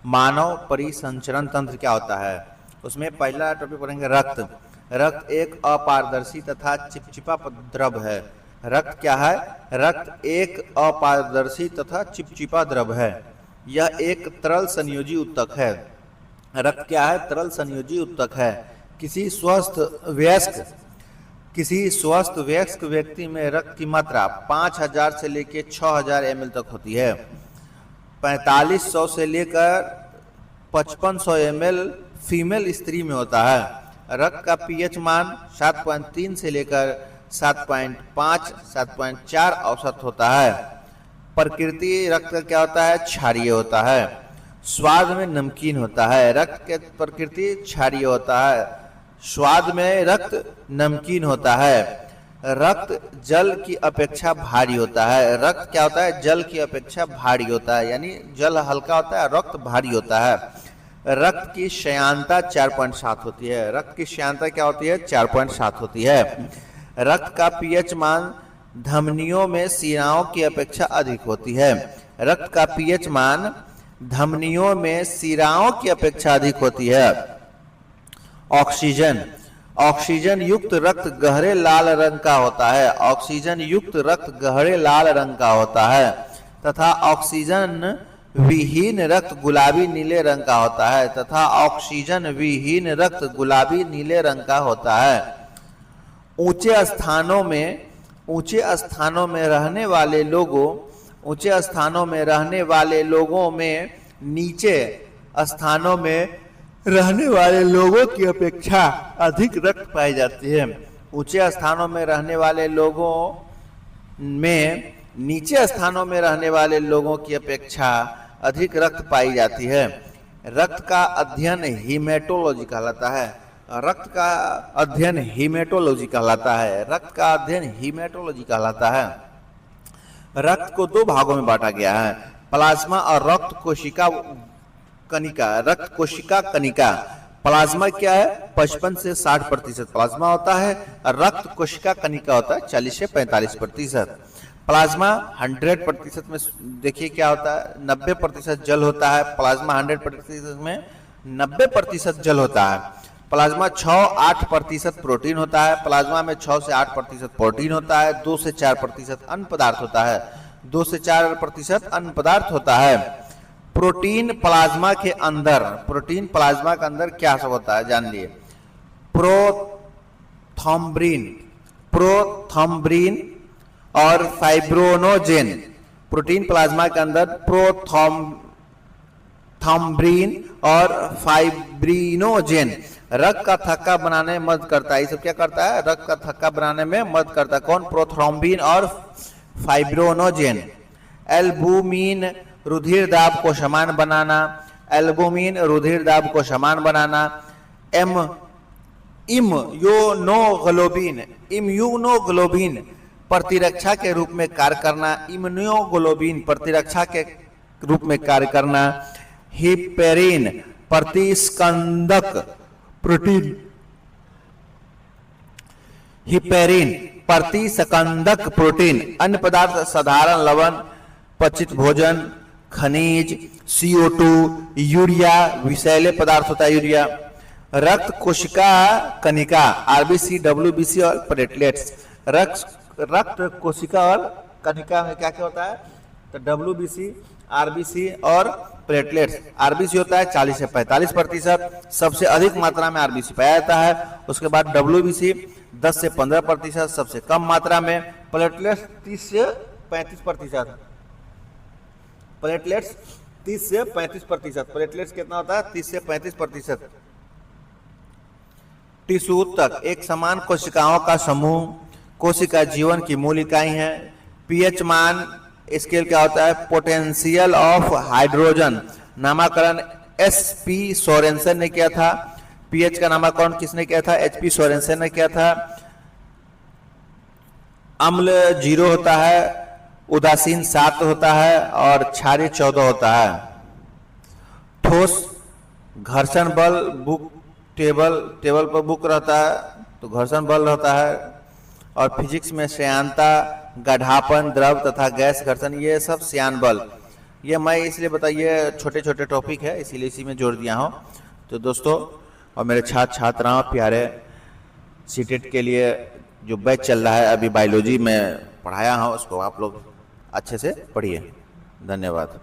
मानव परिसंचरण तंत्र क्या होता है। उसमें पहला टॉपिक पढ़ेंगे रक्त। रक्त एक अपारदर्शी तथा चिपचिपा द्रव है। रक्त क्या है? रक्त एक अपारदर्शी तथा चिपचिपा द्रव है। यह एक तरल संयोजी उत्तक है। रक्त क्या है? तरल संयोजी उत्तक है। किसी स्वस्थ वयस्क व्यक्ति में रक्त की मात्रा 5000 से लेकर 6000 ml तक होती है। 4500 से लेकर 5500 ml फीमेल स्त्री में होता है। रक्त का पीएच मान 7.3 से लेकर 7.5 7.4 औसत होता है। प्रकृति रक्त का क्या होता है? क्षारीय होता है। स्वाद में नमकीन होता है। रक्त के प्रकृति क्षारीय होता है, स्वाद में रक्त नमकीन होता है। रक्त जल की अपेक्षा भारी होता है। रक्त क्या होता है? जल की अपेक्षा भारी होता है, यानी जल हल्का होता है, रक्त भारी होता है। रक्त की श्यानता 4.7 होती है। रक्त की श्यानता क्या होती है? 4.7 होती है। रक्त का पीएच मान धमनियों में शिराओं की अपेक्षा अधिक होती है। रक्त का पीएच मान धमनियों में शिराओं की अपेक्षा अधिक होती है। ऑक्सीजन। ऑक्सीजन युक्त रक्त गहरे लाल रंग का होता है। ऑक्सीजन युक्त रक्त गहरे लाल रंग का होता है तथा ऑक्सीजन विहीन रक्त गुलाबी नीले रंग का होता है तथा ऑक्सीजन विहीन रक्त गुलाबी नीले रंग का होता है। ऊंचे स्थानों में रहने वाले लोगों में नीचे स्थानों में रहने वाले लोगों की अपेक्षा अधिक रक्त पाई जाती है। ऊंचे स्थानों में रहने वाले लोगों में नीचे स्थानों में रहने वाले लोगों की अपेक्षा अधिक रक्त पाई जाती है। रक्त का अध्ययन हीमेटोलॉजी कहलाता है। रक्त का अध्ययन हीमेटोलॉजी कहलाता है। रक्त का अध्ययन हीमेटोलॉजी कहलाता है। रक्त को दो भागों में बांटा गया है, प्लाज्मा और रक्त कोशिका कणिका। रक्त कोशिका कणिका। प्लाज्मा क्या है? 55 से 60% प्लाज्मा होता है और रक्त कोशिका कणिका होता है 40 से 45%। प्लाज्मा 100% में देखिए क्या होता है? 90% जल होता है। प्लाज्मा 100% में 90% जल होता है। प्लाज्मा 6-8% प्रोटीन होता है। प्लाज्मा में 6 से 8% प्रोटीन होता है। 2 से 4% अन्य पदार्थ होता है। 2 से 4% अन्य पदार्थ होता है। प्रोटीन प्लाज्मा के अंदर क्या सब होता है जान लिए। प्रोथ्रोम्बिन और फाइब्रिनोजेन। प्रोटीन प्लाज्मा के अंदर प्रोथ्रोम्बिन और फाइब्रिनोजेन रक्त का थक्का बनाने में मदद करता है। ये सब क्या करता है? रक्त का थक्का बनाने में मदद करता है। कौन? प्रोथ्रोम्बिन और फाइब्रिनोजेन। एल्बुमिन रुधिर दाब को समान बनाना। इम्यूनोग्लोबिन प्रतिरक्षा के रूप में कार्य करना। इम्यूनोग्लोबिन प्रतिरक्षा के रूप में कार्य करना। हिपेरिन प्रतिस्कंदक प्रोटीन। हिपेरिन प्रतिस्कंदक प्रोटीन। अन्य पदार्थ साधारण लवण, पचित भोजन, खनिज, CO2, यूरिया, विषैले पदार्थ होता है यूरिया। रक्त कोशिका कणिका RBC, WBC और प्लेटलेट्स। रक्त कोशिका और कणिका में क्या क्या होता है? तो WBC, RBC और प्लेटलेट्स। RBC होता है 40 से 45%, सबसे अधिक मात्रा में RBC पाया जाता है। उसके बाद WBC 10 से 15%, सबसे कम मात्रा में। प्लेटलेट्स 30 से 35%। प्लेटलेट्स 30 से 35%। प्लेटलेट्स कितना होता है? 30 से 35%। टिश्यू तक एक समान कोशिकाओं का समूह। कोशिका जीवन की मूल इकाई है। पीएच मान स्केल क्या होता है? Potential of hydrogen. नामकरण SP सोरेनसन ने किया था। पीएच का नामकरण किसने किया था? HP सोरेनसन ने किया था। अम्ल 0 होता है, उदासीन 7 होता है और क्षारीय 14 होता है। ठोस घर्षण बल बुक टेबल पर बुक रहता है तो घर्षण बल रहता है। और फिजिक्स में श्यानता, गाढ़ापन, द्रव तथा गैस घर्षण, ये सब श्यान बल। ये मैं इसलिए बताइए छोटे छोटे टॉपिक है इसीलिए इसी में जोड़ दिया हूँ। तो दोस्तों और मेरे छात्र छात्राओं प्यारे, सीटेट के लिए जो बैच चल रहा है अभी बायोलॉजी में पढ़ाया हूँ, उसको आप लोग अच्छे से पढ़िए। धन्यवाद।